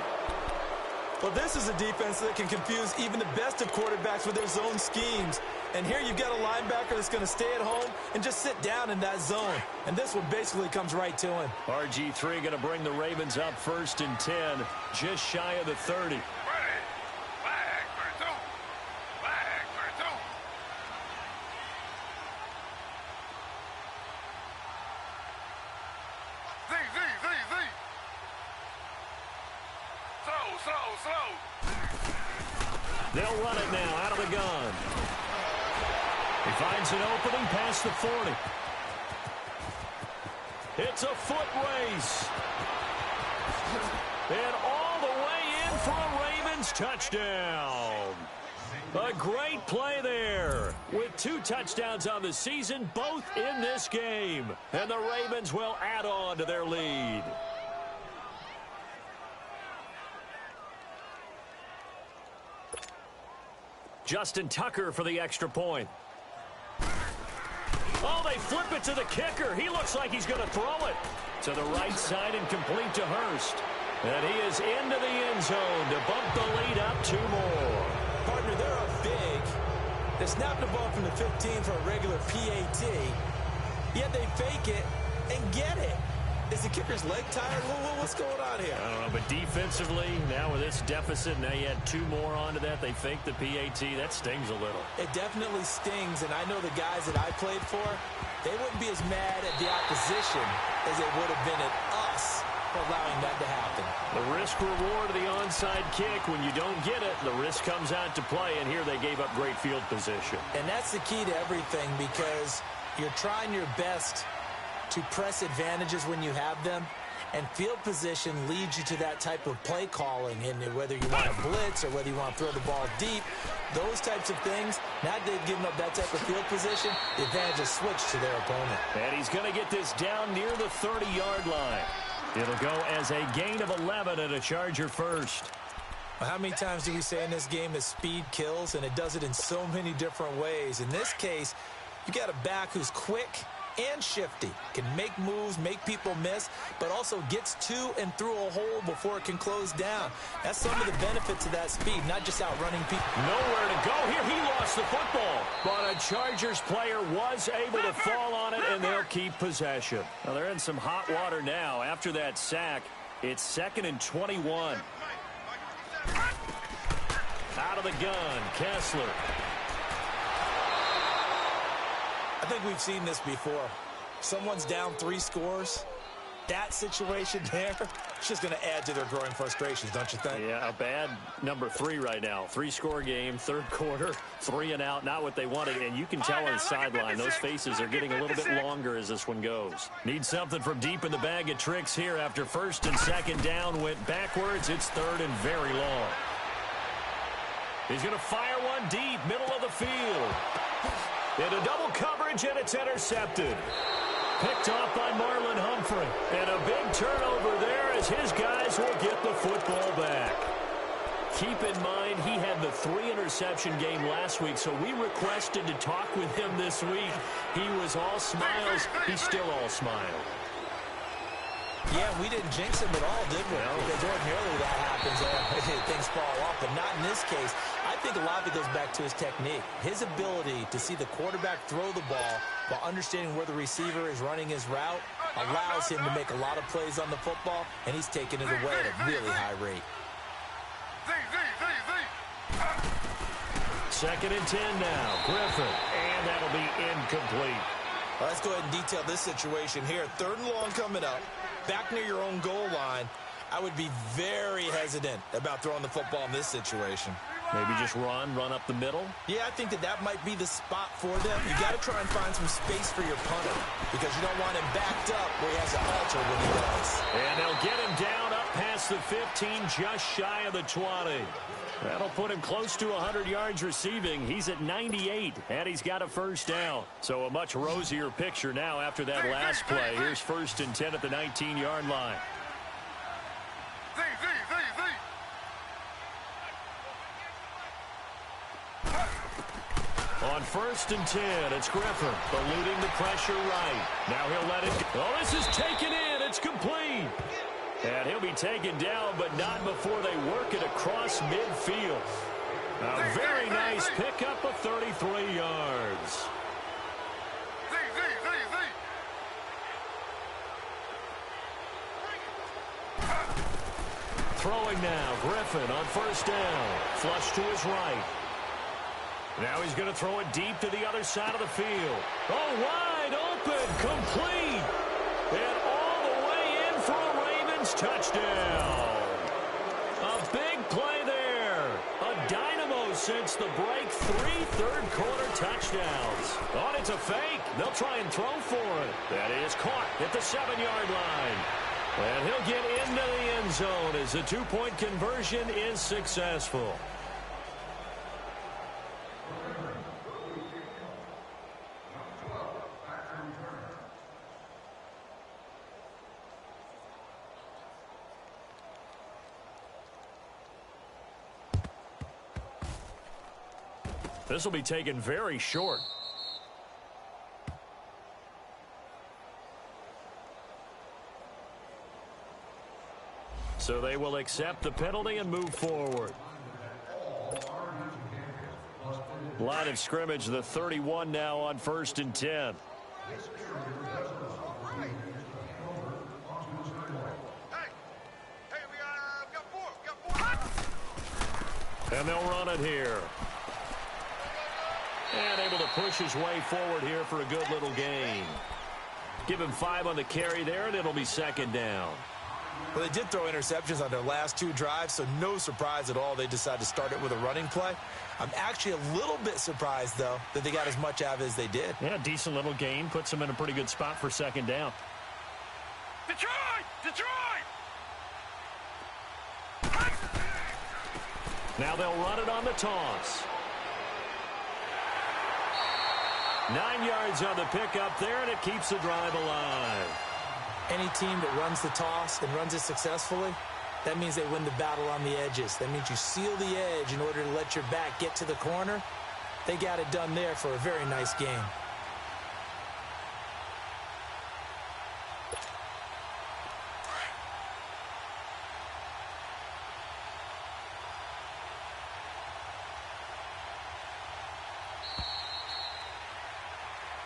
Well, this is a defense that can confuse even the best of quarterbacks with their zone schemes. And here you've got a linebacker that's going to stay at home and just sit down in that zone. And this one basically comes right to him. RG3 going to bring the Ravens up 1st and 10, just shy of the 30. They'll run it now out of the gun. He finds an opening past the 40. It's a foot race. And all the way in for a Ravens touchdown. A great play there. With 2 touchdowns on the season, both in this game. And the Ravens will add on to their lead. Justin Tucker for the extra point. Oh, they flip it to the kicker. He looks like he's going to throw it to the right side and complete to Hurst. And he is into the end zone to bump the lead up 2 more. Partner, they're up big. They snap the ball from the 15 for a regular PAT, yet they fake it and get it. Is the kicker's leg tired? What's going on here? I don't know, but defensively, now with this deficit, now you add 2 more onto that. They fake the PAT. That stings a little. It definitely stings, and I know the guys that I played for, they wouldn't be as mad at the opposition as they would have been at us for allowing that to happen. The risk-reward of the onside kick, when you don't get it, the risk comes out to play, and here they gave up great field position. And that's the key to everything, because you're trying your best to press advantages when you have them, and field position leads you to that type of play calling. And whether you want to blitz or whether you want to throw the ball deep, those types of things, now they've given up that type of field position, the advantage is switched to their opponent. And he's going to get this down near the 30-yard line. It'll go as a gain of 11 and a Charger first. Well, how many times do we say in this game that speed kills, and it does it in so many different ways? In this case, you got a back who's quick and shifty, can make moves, make people miss, but also gets to and through a hole before it can close down. That's some of the benefits of that speed, not just outrunning people. Nowhere to go here. He lost the football, but a Chargers player was able to fall on it, and they'll keep possession. Well, they're in some hot water now. After that sack, it's 2nd and 21. Out of the gun, Kessler. I think we've seen this before. Someone's down 3 scores. That situation there, it's just going to add to their growing frustrations, don't you think? Yeah, a bad number 3 right now. 3-score game, 3rd quarter, 3 and out, not what they wanted. And you can tell on the sideline, those faces are getting a little bit longer as this one goes. Need something from deep in the bag of tricks here. After 1st and 2nd down went backwards, it's 3rd and very long. He's going to fire one deep, middle of the field. Into double coverage, and it's intercepted. Picked off by Marlon Humphrey. And a big turnover there as his guys will get the football back. Keep in mind, he had the 3-interception game last week, so we requested to talk with him this week. He was all smiles. He's still all smile. Yeah, we didn't jinx him at all, did we? No. Because ordinarily that happens. Things fall off, but not in this case. I think a lot of it goes back to his technique. His ability to see the quarterback throw the ball while understanding where the receiver is running his route allows him to make a lot of plays on the football, and he's taking it away at a really high rate. 2nd and 10 now. Griffin. And that'll be incomplete. Well, let's go ahead and detail this situation here. 3rd and long coming up. Back near your own goal line. I would be very hesitant about throwing the football in this situation. Maybe just run up the middle? Yeah, I think that might be the spot for them. You got to try and find some space for your punter because you don't want him backed up where he has to alter when he does. And they'll get him down up past the 15, just shy of the 20. That'll put him close to 100 yards receiving. He's at 98, and he's got a 1st down. So a much rosier picture now after that last play. Here's 1st and 10 at the 19-yard line. On 1st and 10, it's Griffin, eluding the pressure right. Now he'll let it go. Oh, this is taken in. It's complete. And he'll be taken down, but not before they work it across midfield. A very nice pickup of 33 yards. Throwing now, Griffin on 1st down. Flush to his right. Now he's going to throw it deep to the other side of the field. Oh, wide open, complete. And all the way in for a Ravens touchdown. A big play there. A dynamo since the break. 3 third-quarter touchdowns. Oh, it's a fake. They'll try and throw for it. That is caught at the 7-yard line. And he'll get into the end zone as the 2-point conversion is successful. This will be taken very short. So they will accept the penalty and move forward. Line of scrimmage, the 31 now on 1st and 10. And they'll run it here. And able to push his way forward here for a good little gain. Give him 5 on the carry there, and it'll be second down. Well, they did throw interceptions on their last 2 drives, so no surprise at all they decided to start it with a running play. I'm actually a little bit surprised, though, that they got as much out of it as they did. Yeah, decent little gain. Puts them in a pretty good spot for second down. Detroit! Detroit! Now they'll run it on the toss. 9 yards on the pickup there, and it keeps the drive alive. Any team that runs the toss and runs it successfully, that means they win the battle on the edges. That means you seal the edge in order to let your back get to the corner. They got it done there for a very nice game.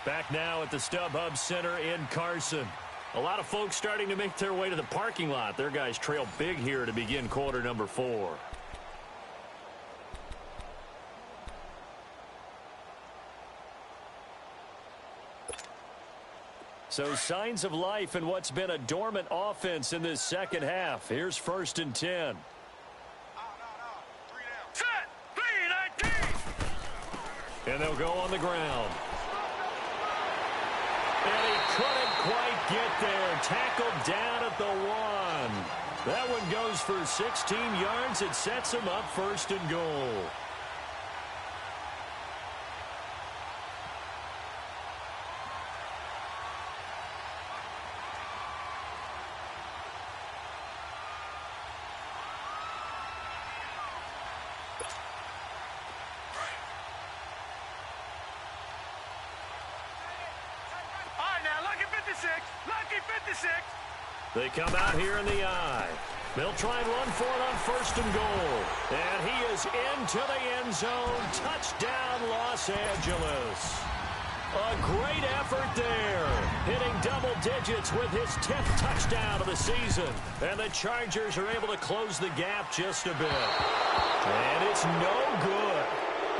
Back now at the StubHub Center in Carson. A lot of folks starting to make their way to the parking lot. Their guys trail big here to begin quarter number 4. So signs of life in what's been a dormant offense in this second half. Here's 1st and 10. Set! 3-19! And they'll go on the ground. And he couldn't quite get there. Tackled down at the 1. That one goes for 16 yards. It sets him up 1st and goal. Lucky 56. They come out here in the eye. They'll try and run for it on 1st and goal. And he is into the end zone. Touchdown, Los Angeles. A great effort there. Hitting double digits with his 10th touchdown of the season. And the Chargers are able to close the gap just a bit. And it's no good.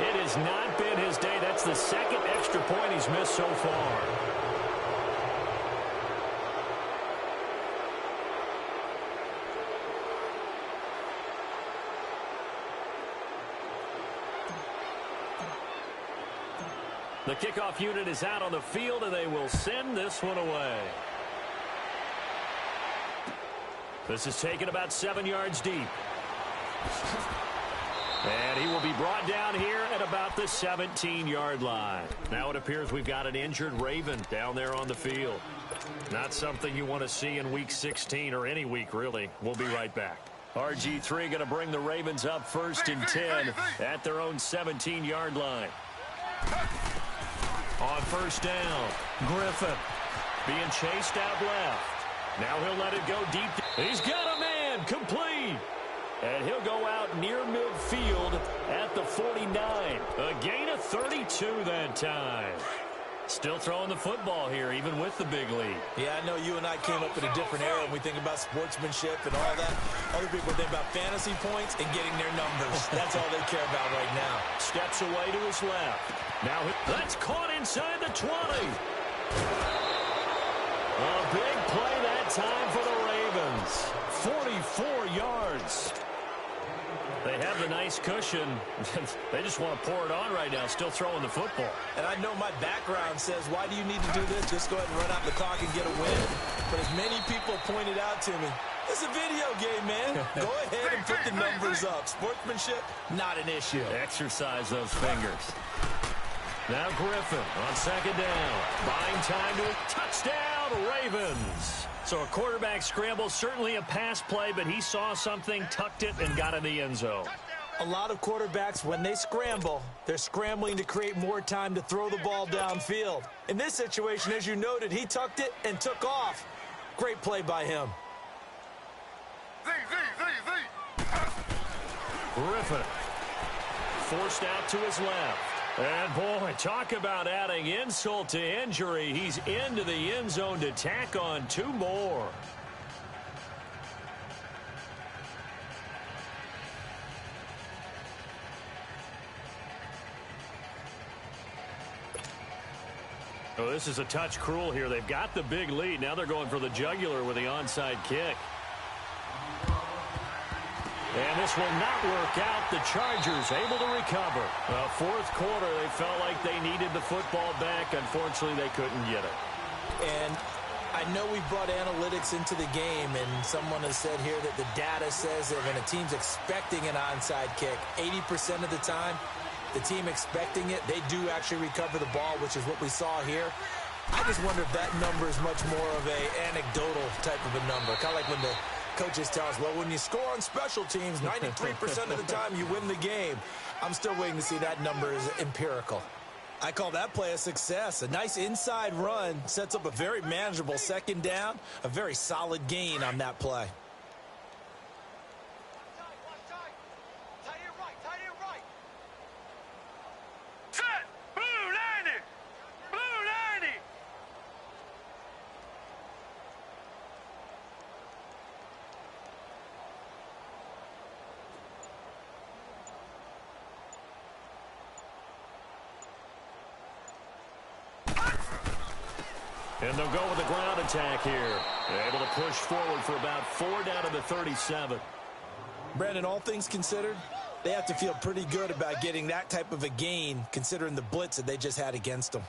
It has not been his day. That's the 2nd extra point he's missed so far. The kickoff unit is out on the field, and they will send this one away. This is taken about 7 yards deep. And he will be brought down here at about the 17-yard line. Now it appears we've got an injured Raven down there on the field. Not something you want to see in Week 16 or any week, really. We'll be right back. RG3 going to bring the Ravens up 1st and 10 at their own 17-yard line. On 1st down, Griffin being chased out left. Now he'll let it go deep. He's got a man, complete. And he'll go out near midfield at the 49. A gain of 32 that time. Still throwing the football here, even with the big lead. Yeah, I know you and I came up in a different era when we think about sportsmanship and all that. Other people think about fantasy points and getting their numbers. That's all they care about right now. Steps away to his left. Now that's caught inside the 20. A big play that time for the Ravens. 44 yards. They have the nice cushion. They just want to pour it on right now, still throwing the football. And I know my background says, why do you need to do this? Just go ahead and run out the clock and get a win. But as many people pointed out to me, it's a video game, man. Go ahead and put the numbers up. Sportsmanship, not an issue. Exercise those fingers. Now Griffin on 2nd down. Buying time to a touchdown, Ravens. So a quarterback scramble, certainly a pass play, but he saw something, tucked it, and got in the end zone. A lot of quarterbacks, when they scramble, they're scrambling to create more time to throw the ball downfield. In this situation, as you noted, he tucked it and took off. Great play by him. Griffin forced out to his left. And, boy, talk about adding insult to injury. He's into the end zone to tack on 2 more. Oh, this is a touch cruel here. They've got the big lead. Now they're going for the jugular with the onside kick. And this will not work out. The Chargers able to recover. Fourth quarter, they felt like they needed the football back. Unfortunately, they couldn't get it. And I know we brought analytics into the game, and someone has said here that the data says that when a team's expecting an onside kick, 80% of the time, the team expecting it, they do actually recover the ball, which is what we saw here. I just wonder if that number is much more of a anecdotal type of a number. Kind of like when the coaches tell us, well, when you score on special teams, 93% of the time you win the game. I'm still waiting to see that number is empirical. I call that play a success. A nice inside run sets up a very manageable second down, a very solid gain on that play. And they'll go with the ground attack here. They're able to push forward for about 4 down to the 37. Brandon, all things considered, they have to feel pretty good about getting that type of a gain, considering the blitz that they just had against them.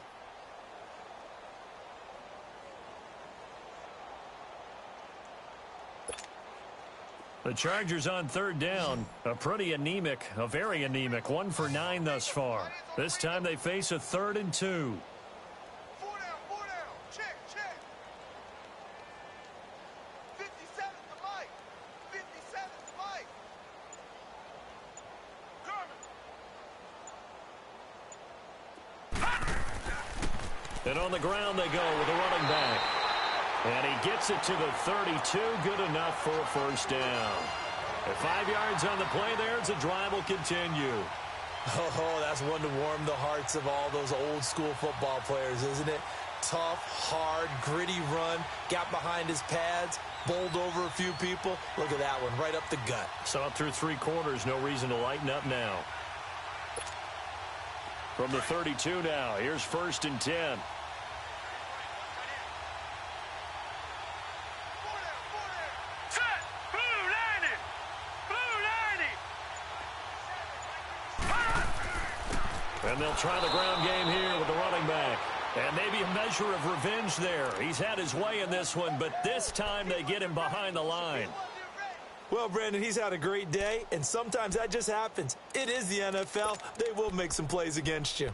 The Chargers on third down, a very anemic, 1 for 9 thus far. This time they face a 3rd and 2. And on the ground they go with a running back. And he gets it to the 32. Good enough for a first down. At 5 yards on the play there, the drive will continue. Oh, that's one to warm the hearts of all those old school football players, isn't it? Tough, hard, gritty run. Got behind his pads, bowled over a few people. Look at that one, right up the gut. So up through 3 quarters, no reason to lighten up now. From the 32 now, here's 1st and 10. And they'll try the ground game here with the running back. And maybe a measure of revenge there. He's had his way in this one, but this time they get him behind the line. Well, Brandon, he's had a great day, and sometimes that just happens. It is the NFL. They will make some plays against you.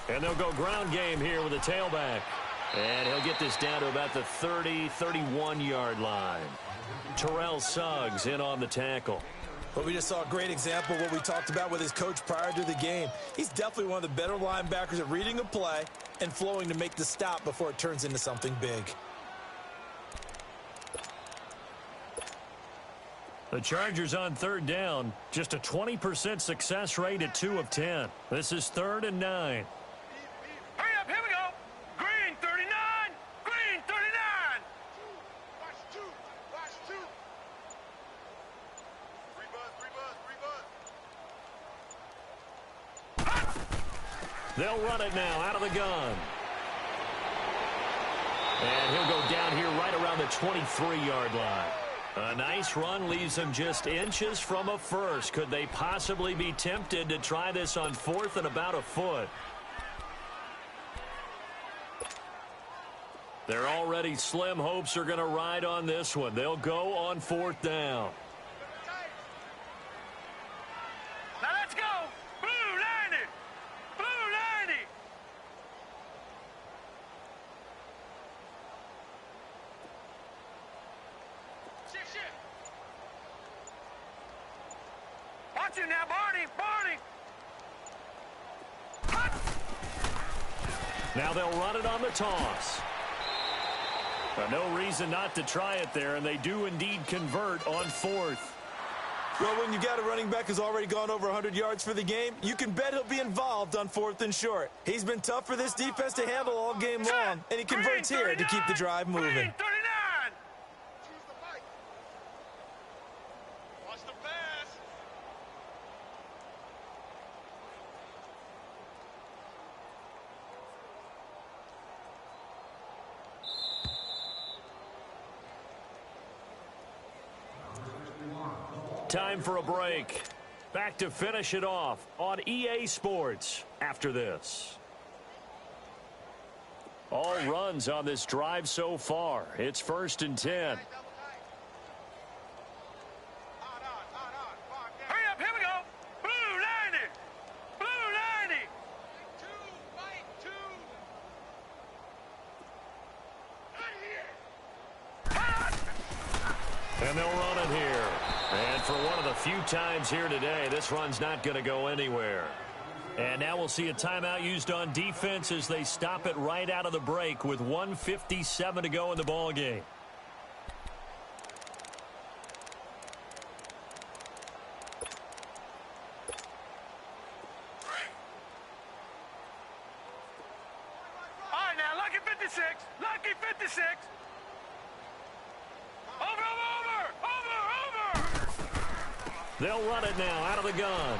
And they'll go ground game here with a tailback. And he'll get this down to about the 30, 31-yard line. Terrell Suggs in on the tackle. But we just saw a great example of what we talked about with his coach prior to the game. He's definitely one of the better linebackers at reading a play and flowing to make the stop before it turns into something big. The Chargers on third down, just a 20% success rate at 2 of 10. This is 3rd and 9. Hurry up, here we go. Green 39, green 39. Watch 2, watch 2. Three buzz. They'll run it now out of the gun. And he'll go down here right around the 23-yard line. A nice run leaves them just inches from a first. Could they possibly be tempted to try this on 4th and about a foot? Their already slim hopes are going to ride on this one. They'll go on 4th down. Now let's go. Blue 90. Blue 90. Shift. got you now, Barney. Barney. Hut. Now they'll run it on the toss. No reason not to try it there, and they do indeed convert on fourth. Well, when you got a running back who's already gone over 100 yards for the game, you can bet he'll be involved on 4th and short. He's been tough for this defense to handle all game long, and he converts here to keep the drive moving. Green 39. Choose the mic. Watch the pass. Time for a break. Back to finish it off on EA Sports after this. All runs on this drive so far. It's 1st and 10. Hurry up, here we go. Blue 90. Blue 90. 2, fight 2. Right here. And they'll run it here. And for one of the few times here today, this run's not going to go anywhere. And now we'll see a timeout used on defense as they stop it right out of the break with 1:57 to go in the ball game. All right, now, lucky 56. Lucky 56. Over. They'll run it now out of the gun.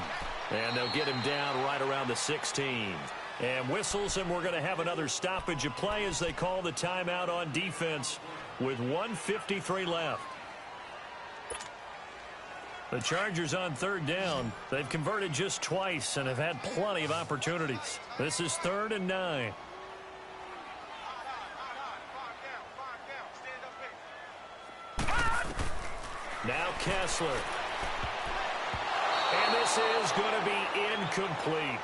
And they'll get him down right around the 16. And whistles, and we're going to have another stoppage of play as they call the timeout on defense with 1:53 left. The Chargers on 3rd down. They've converted just twice and have had plenty of opportunities. This is 3rd and 9. Now Kessler. And this is going to be incomplete.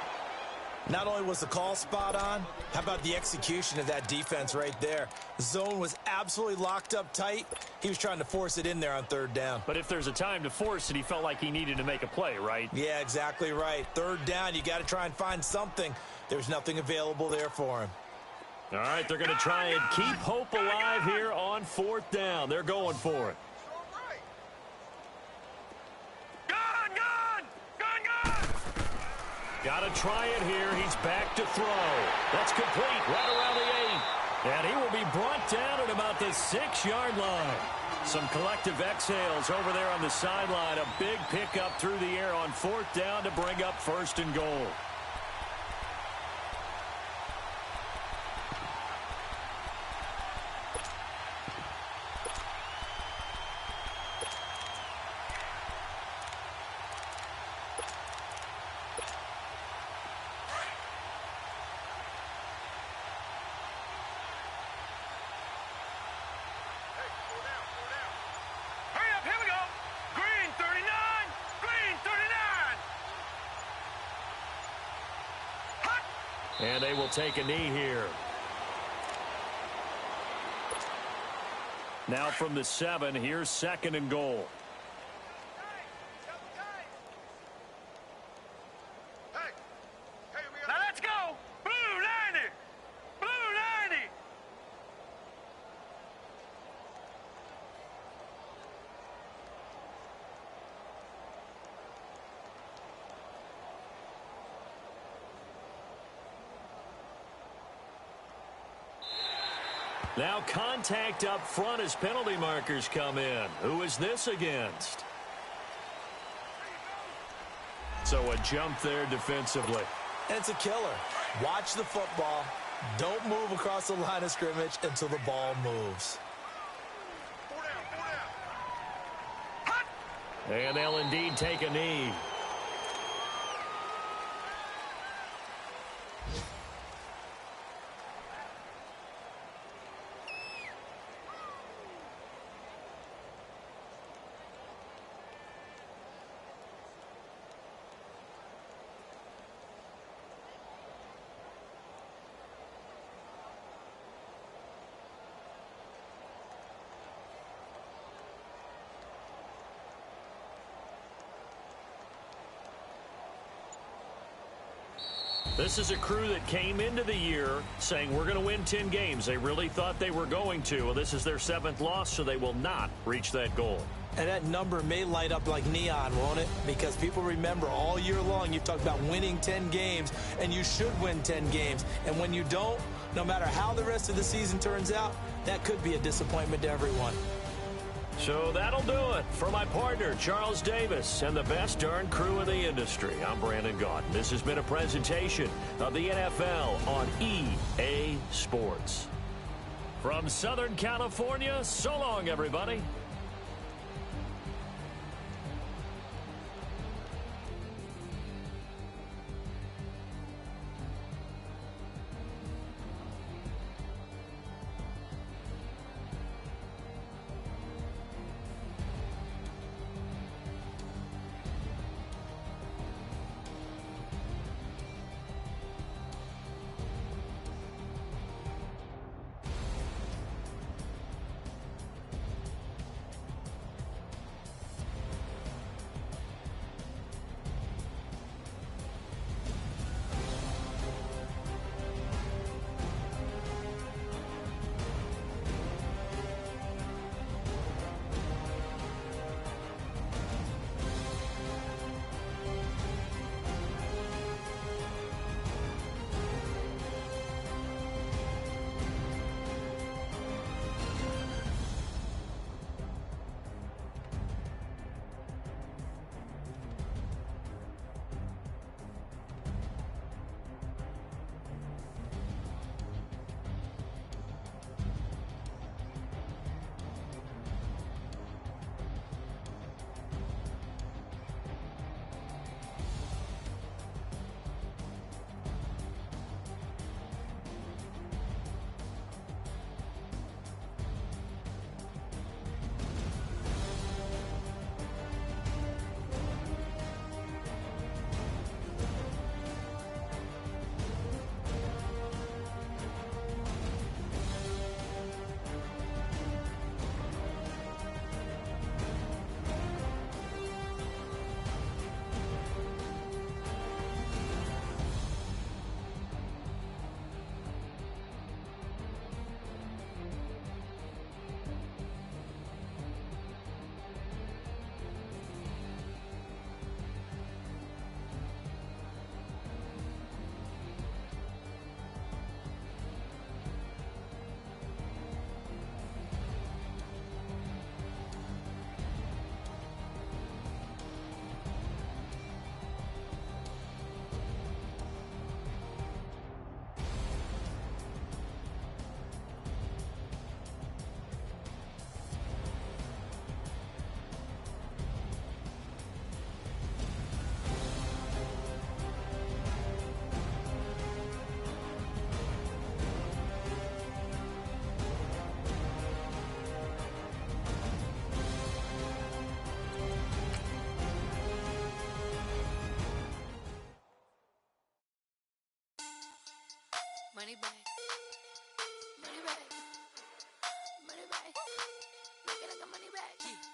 Not only was the call spot on, how about the execution of that defense right there? The zone was absolutely locked up tight. He was trying to force it in there on 3rd down. But if there's a time to force it, he felt like he needed to make a play, right? Yeah, exactly right. 3rd down, you got to try and find something. There's nothing available there for him. All right, they're going to try and keep hope alive here on 4th down. They're going for it. Got to try it here. He's back to throw. That's complete right around the 8. And he will be brought down at about the 6-yard line. Some collective exhales over there on the sideline. A big pickup through the air on 4th down to bring up 1st and goal. And they will take a knee here. Now from the 7, here's 2nd and goal. Now let's go. Blue 90. Blue 90. Now contact up front as penalty markers come in. Who is this against? So a jump there defensively. And it's a killer. Watch the football. Don't move across the line of scrimmage until the ball moves. And they'll indeed take a knee. This is a crew that came into the year saying we're going to win 10 games. They really thought they were going to. Well, this is their 7th loss, so they will not reach that goal. And that number may light up like neon, won't it? Because people remember all year long you've talked about winning 10 games, and you should win 10 games. And when you don't, no matter how the rest of the season turns out, that could be a disappointment to everyone. So that'll do it. For my partner, Charles Davis, and the best darn crew in the industry, I'm Brandon Gaudin. This has been a presentation of the NFL on EA Sports. From Southern California, so long, everybody. Money bag. Money bag. Money bag. Look at like a money bag.